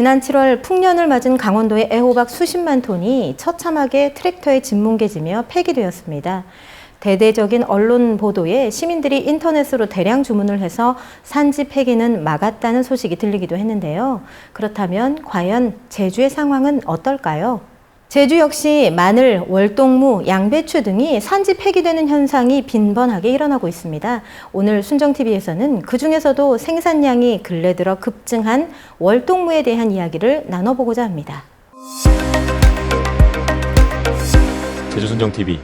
지난 7월 풍년을 맞은 강원도의 애호박 수십만 톤이 처참하게 트랙터에 짓뭉개지며 폐기되었습니다. 대대적인 언론 보도에 시민들이 인터넷으로 대량 주문을 해서 산지 폐기는 막았다는 소식이 들리기도 했는데요. 그렇다면 과연 제주의 상황은 어떨까요? 제주 역시 마늘, 월동무, 양배추 등이 산지 폐기되는 현상이 빈번하게 일어나고 있습니다. 오늘 순정TV에서는 그중에서도 생산량이 근래 들어 급증한 월동무에 대한 이야기를 나눠보고자 합니다. 제주 순정TV.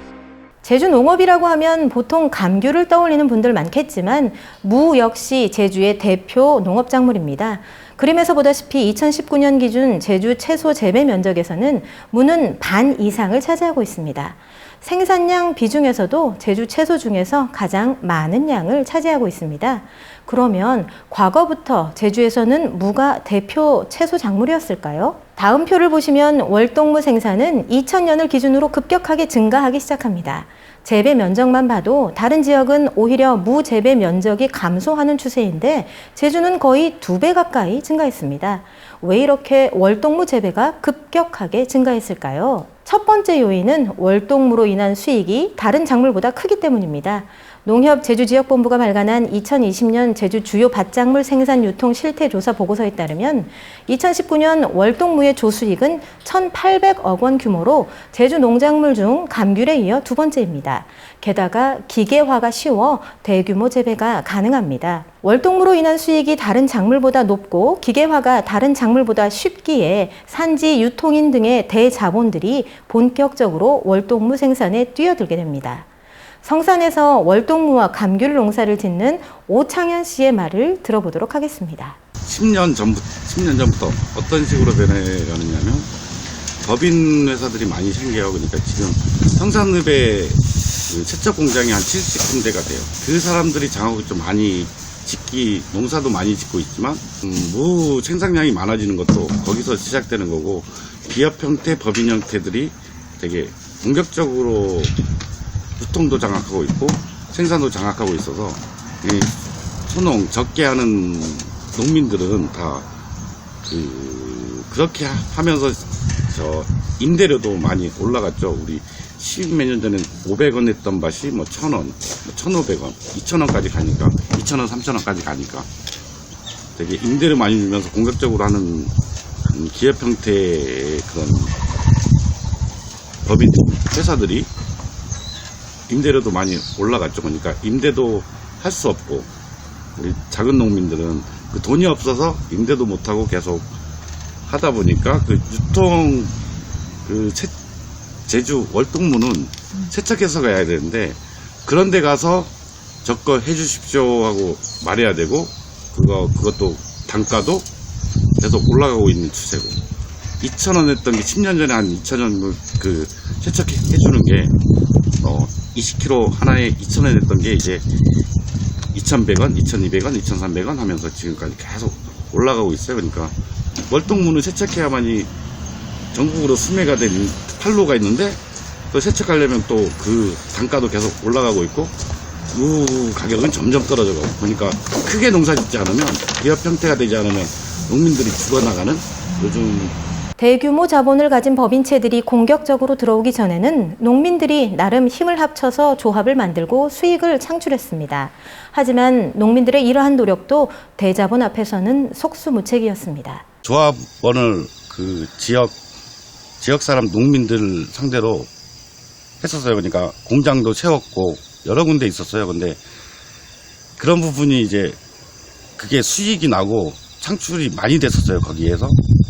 제주 농업이라고 하면 보통 감귤을 떠올리는 분들 많겠지만 무 역시 제주의 대표 농업작물입니다. 그림에서 보다시피 2019년 기준 제주 채소 재배 면적에서는 무는 반 이상을 차지하고 있습니다. 생산량 비중에서도 제주 채소 중에서 가장 많은 양을 차지하고 있습니다. 그러면 과거부터 제주에서는 무가 대표 채소 작물이었을까요? 다음 표를 보시면 월동무 생산은 2000년을 기준으로 급격하게 증가하기 시작합니다. 재배 면적만 봐도 다른 지역은 오히려 무 재배 면적이 감소하는 추세인데 제주는 거의 2배 가까이 증가했습니다. 왜 이렇게 월동무 재배가 급격하게 증가했을까요? 첫 번째 요인은 월동무로 인한 수익이 다른 작물보다 크기 때문입니다. 농협 제주지역본부가 발간한 2020년 제주 주요 밭작물 생산 유통 실태 조사 보고서에 따르면 2019년 월동무의 조수익은 1,800억 원 규모로 제주 농작물 중 감귤에 이어 두 번째입니다. 게다가 기계화가 쉬워 대규모 재배가 가능합니다. 월동무로 인한 수익이 다른 작물보다 높고 기계화가 다른 작물보다 쉽기에 산지 유통인 등의 대자본들이 본격적으로 월동무 생산에 뛰어들게 됩니다. 성산에서 월동무와 감귤 농사를 짓는 오창현 씨의 말을 들어보도록 하겠습니다. 10년 전부터 어떤 식으로 변해가느냐면 법인 회사들이 많이 생겨요. 그러니까 지금 성산읍에 그 세척 공장이 한 70군데가 돼요. 그 사람들이 장학을 좀 많이 농사도 많이 짓고 있지만 무 생산량이 많아지는 것도 거기서 시작되는 거고, 기업 형태, 법인 형태들이 되게 본격적으로 유통도 장악하고 있고 생산도 장악하고 있어서 소농 적게 하는 농민들은 다 그렇게 하면서 임대료도 많이 올라갔죠. 우리 10몇 년 전에 500원 했던 밭이 1,000원, 1,500원, 2,000원까지 가니까 2,000원, 3,000원까지 가니까 되게 임대료 많이 주면서 공격적으로 하는 기업 형태의 그런 법인 회사들이 임대료도 많이 올라갔죠. 그러니까 임대도 할 수 없고 우리 작은 농민들은 그 돈이 없어서 임대도 못하고 계속 하다 보니까 그 유통 제주 월동무는 세척해서 가야 되는데 그런 데 가서 저거 해주십시오 하고 말해야 되고 그것도 단가도 계속 올라가고 있는 추세고, 2,000원 했던 게 10년 전에 한 2,000원 그 세척해 주는 게 20kg 하나에 2,000원 했던 게 이제 2,100원, 2,200원, 2,300원 하면서 지금까지 계속 올라가고 있어요. 그러니까 월동무는 세척해야만이 전국으로 수매가 된 판로가 있는데 또 세척하려면 또 그 단가도 계속 올라가고 있고 무 가격은 점점 떨어져가고, 그러니까 크게 농사 짓지 않으면, 기업 형태가 되지 않으면 농민들이 죽어나가는 요즘. 대규모 자본을 가진 법인체들이 공격적으로 들어오기 전에는 농민들이 나름 힘을 합쳐서 조합을 만들고 수익을 창출했습니다. 하지만 농민들의 이러한 노력도 대자본 앞에서는 속수무책이었습니다. 조합원을 그 지역 사람 농민들 상대로 했었어요. 그러니까 공장도 세웠고 여러 군데 있었어요. 근데 그런 부분이 이제 그게 수익이 나고 창출이 많이 됐었어요, 거기에서.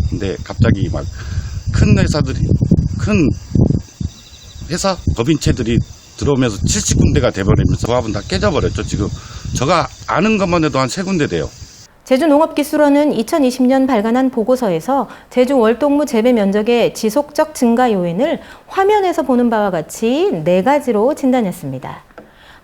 근데 갑자기 막 큰 회사, 법인체들이 들어오면서 70군데가 돼버리면서 조합은 다 깨져버렸죠. 지금 제가 아는 것만 해도 한 3군데 돼요. 제주농업기술원은 2020년 발간한 보고서에서 제주 월동무 재배 면적의 지속적 증가 요인을 화면에서 보는 바와 같이 4가지로 진단했습니다.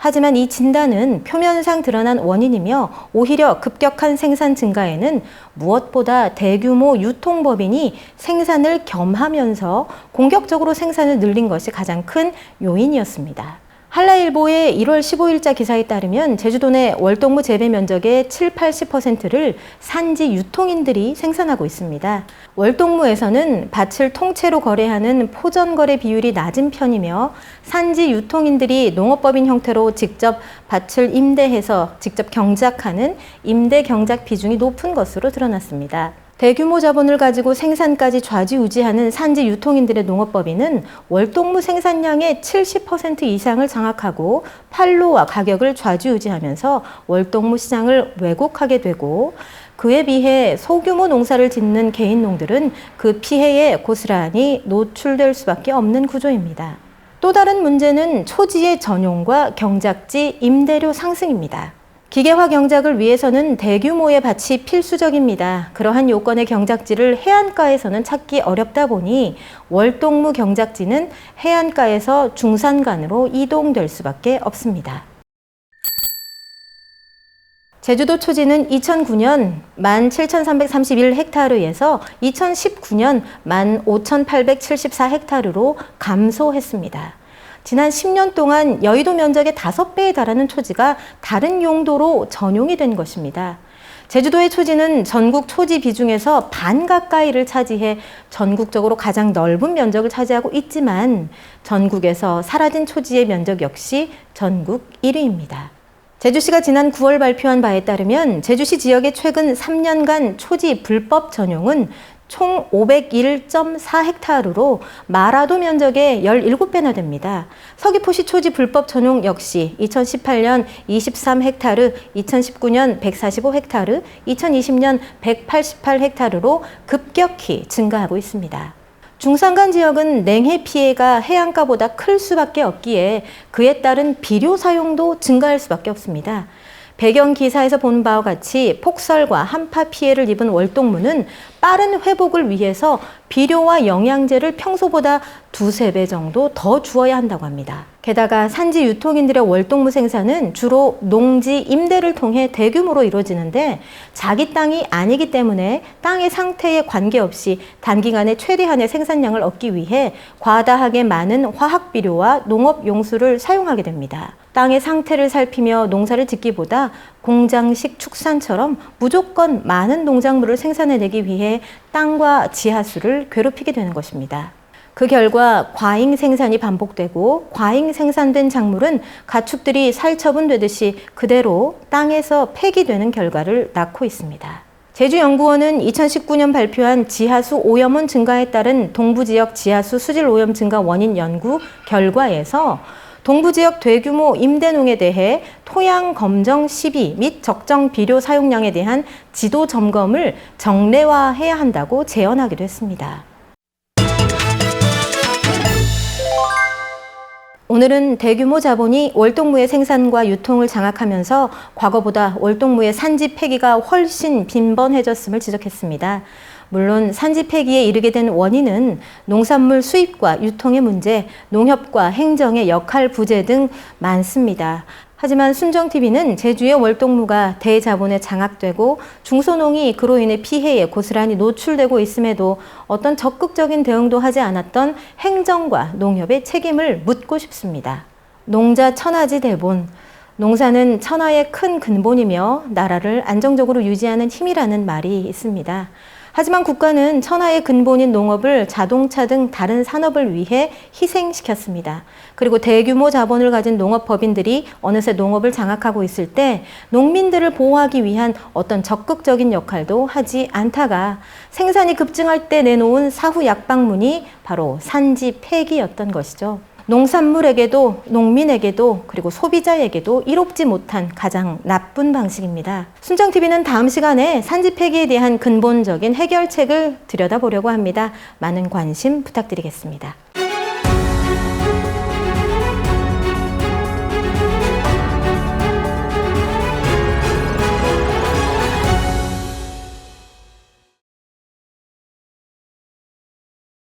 하지만 이 진단은 표면상 드러난 원인이며 오히려 급격한 생산 증가에는 무엇보다 대규모 유통법인이 생산을 겸하면서 공격적으로 생산을 늘린 것이 가장 큰 요인이었습니다. 한라일보의 1월 15일자 기사에 따르면 제주도 내 월동무 재배 면적의 7, 80%를 산지 유통인들이 생산하고 있습니다. 월동무에서는 밭을 통째로 거래하는 포전 거래 비율이 낮은 편이며 산지 유통인들이 농업법인 형태로 직접 밭을 임대해서 직접 경작하는 임대 경작 비중이 높은 것으로 드러났습니다. 대규모 자본을 가지고 생산까지 좌지우지하는 산지 유통인들의 농업법인은 월동무 생산량의 70% 이상을 장악하고 판로와 가격을 좌지우지하면서 월동무 시장을 왜곡하게 되고, 그에 비해 소규모 농사를 짓는 개인농들은 그 피해에 고스란히 노출될 수밖에 없는 구조입니다. 또 다른 문제는 초지의 전용과 경작지 임대료 상승입니다. 기계화 경작을 위해서는 대규모의 밭이 필수적입니다. 그러한 요건의 경작지를 해안가에서는 찾기 어렵다 보니 월동무 경작지는 해안가에서 중산간으로 이동될 수밖에 없습니다. 제주도 초지는 2009년 17,331헥타르에서 2019년 15,874헥타르로 감소했습니다. 지난 10년 동안 여의도 면적의 5배에 달하는 초지가 다른 용도로 전용이 된 것입니다. 제주도의 초지는 전국 초지 비중에서 반 가까이를 차지해 전국적으로 가장 넓은 면적을 차지하고 있지만 전국에서 사라진 초지의 면적 역시 전국 1위입니다. 제주시가 지난 9월 발표한 바에 따르면 제주시 지역의 최근 3년간 초지 불법 전용은 총 501.4헥타르로 마라도 면적의 17배나 됩니다. 서귀포시 초지 불법 전용 역시 2018년 23헥타르, 2019년 145헥타르, 2020년 188헥타르로 급격히 증가하고 있습니다. 중산간 지역은 냉해 피해가 해안가보다 클 수밖에 없기에 그에 따른 비료 사용도 증가할 수밖에 없습니다. 배경 기사에서 본 바와 같이 폭설과 한파 피해를 입은 월동무는 빠른 회복을 위해서 비료와 영양제를 평소보다 2~3배 정도 더 주어야 한다고 합니다. 게다가 산지 유통인들의 월동무 생산은 주로 농지 임대를 통해 대규모로 이루어지는데 자기 땅이 아니기 때문에 땅의 상태에 관계없이 단기간에 최대한의 생산량을 얻기 위해 과다하게 많은 화학비료와 농업용수를 사용하게 됩니다. 땅의 상태를 살피며 농사를 짓기보다 공장식 축산처럼 무조건 많은 농작물을 생산해내기 위해 땅과 지하수를 괴롭히게 되는 것입니다. 그 결과 과잉 생산이 반복되고 과잉 생산된 작물은 가축들이 살처분되듯이 그대로 땅에서 폐기되는 결과를 낳고 있습니다. 제주연구원은 2019년 발표한 지하수 오염원 증가에 따른 동부지역 지하수 수질 오염 증가 원인 연구 결과에서 동부지역 대규모 임대농에 대해 토양 검정 시비 및 적정 비료 사용량에 대한 지도 점검을 정례화해야 한다고 제언하기도 했습니다. 오늘은 대규모 자본이 월동무의 생산과 유통을 장악하면서 과거보다 월동무의 산지 폐기가 훨씬 빈번해졌음을 지적했습니다. 물론 산지 폐기에 이르게 된 원인은 농산물 수입과 유통의 문제, 농협과 행정의 역할 부재 등 많습니다. 하지만 순정TV는 제주의 월동무가 대자본에 장악되고 중소농이 그로 인해 피해에 고스란히 노출되고 있음에도 어떤 적극적인 대응도 하지 않았던 행정과 농협의 책임을 묻고 싶습니다. 농자 천하지 대본. 농사는 천하의 큰 근본이며 나라를 안정적으로 유지하는 힘이라는 말이 있습니다. 하지만 국가는 천하의 근본인 농업을 자동차 등 다른 산업을 위해 희생시켰습니다. 그리고 대규모 자본을 가진 농업법인들이 어느새 농업을 장악하고 있을 때 농민들을 보호하기 위한 어떤 적극적인 역할도 하지 않다가 생산이 급증할 때 내놓은 사후 약방문이 바로 산지 폐기였던 것이죠. 농산물에게도 농민에게도 그리고 소비자에게도 이롭지 못한 가장 나쁜 방식입니다. 순정TV는 다음 시간에 산지 폐기에 대한 근본적인 해결책을 들여다보려고 합니다. 많은 관심 부탁드리겠습니다.